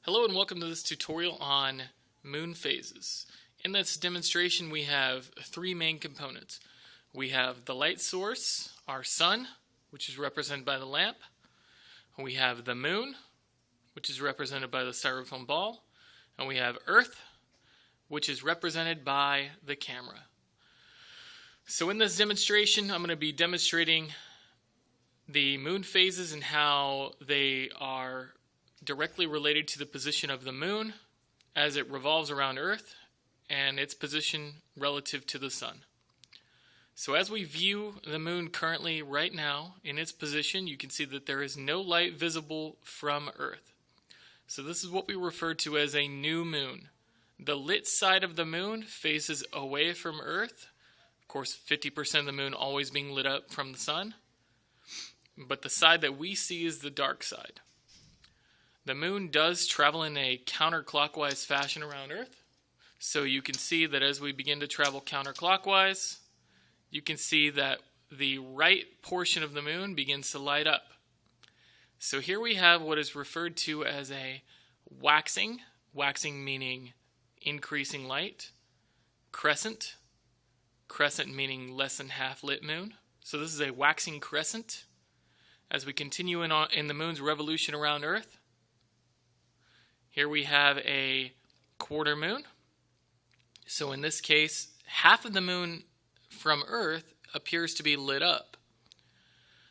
Hello and welcome to this tutorial on moon phases. In this demonstration we have three main components. We have the light source, our sun, which is represented by the lamp. We have the moon, which is represented by the styrofoam ball. And we have Earth, which is represented by the camera. So in this demonstration I'm going to be demonstrating the moon phases and how they are directly related to the position of the moon as it revolves around Earth and its position relative to the sun. So as we view the moon currently right now in its position, you can see that there is no light visible from Earth. So this is what we refer to as a new moon. The lit side of the moon faces away from Earth. Of course, 50% of the moon always being lit up from the sun. But the side that we see is the dark side. The moon does travel in a counterclockwise fashion around Earth. So you can see that as we begin to travel counterclockwise, you can see that the right portion of the moon begins to light up. So here we have what is referred to as a waxing meaning increasing light, crescent meaning less than half lit moon. So this is a waxing crescent. As we continue in the moon's revolution around Earth, here we have a quarter moon. So in this case, half of the moon from Earth appears to be lit up.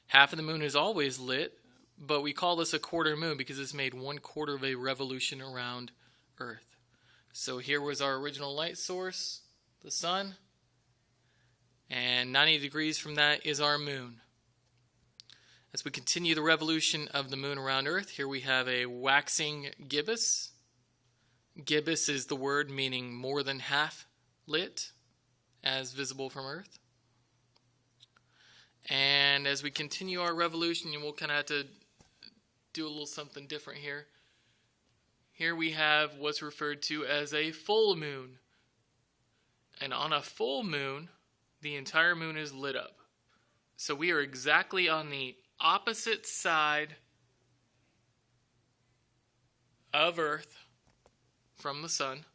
Half of the moon is always lit, but we call this a quarter moon because it's made 1/4 of a revolution around Earth. So here was our original light source, the sun, and 90 degrees from that is our moon. As we continue the revolution of the moon around Earth, here we have a waxing gibbous. Gibbous is the word meaning more than half lit as visible from Earth. And as we continue our revolution, we'll kind of have to do a little something different here. Here we have what's referred to as a full moon. And on a full moon, the entire moon is lit up. So we are exactly on the opposite side of Earth from the sun,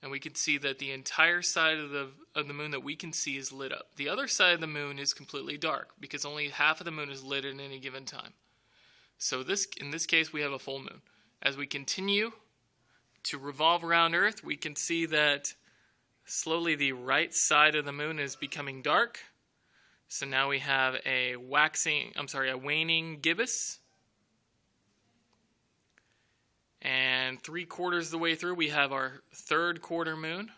and we can see that the entire side of the moon that we can see is lit up. The other side of the moon is completely dark because only half of the moon is lit at any given time. So in this case we have a full moon. As we continue to revolve around Earth, we can see that slowly the right side of the moon is becoming dark. So now we have a waning gibbous. And 3/4 of the way through, we have our third quarter moon.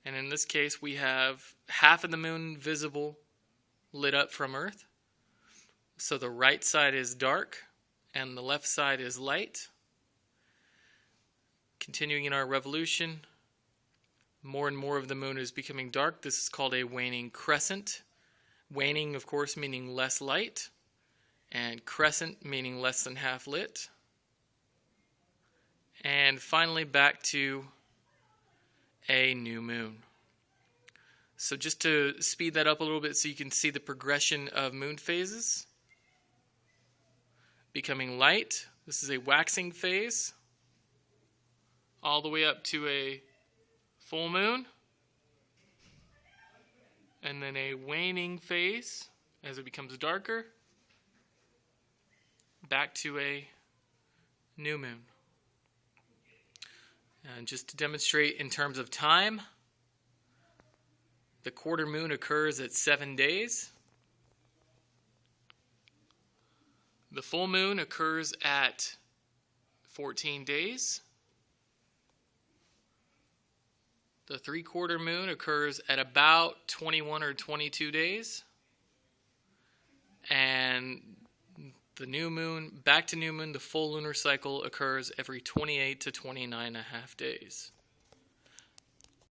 And in this case, we have half of the moon visible lit up from Earth. So the right side is dark and the left side is light. Continuing in our revolution, more and more of the moon is becoming dark. This is called a waning crescent. Waning, of course, meaning less light, and crescent meaning less than half lit. And finally back to a new moon. So just to speed that up a little bit so you can see the progression of moon phases. Becoming light, this is a waxing phase, all the way up to a full moon. And then a waning phase as it becomes darker, back to a new moon. And just to demonstrate in terms of time, the quarter moon occurs at 7 days. The full moon occurs at 14 days. The 3/4 moon occurs at about 21 or 22 days. And the new moon, back to new moon, the full lunar cycle occurs every 28 to 29.5 days.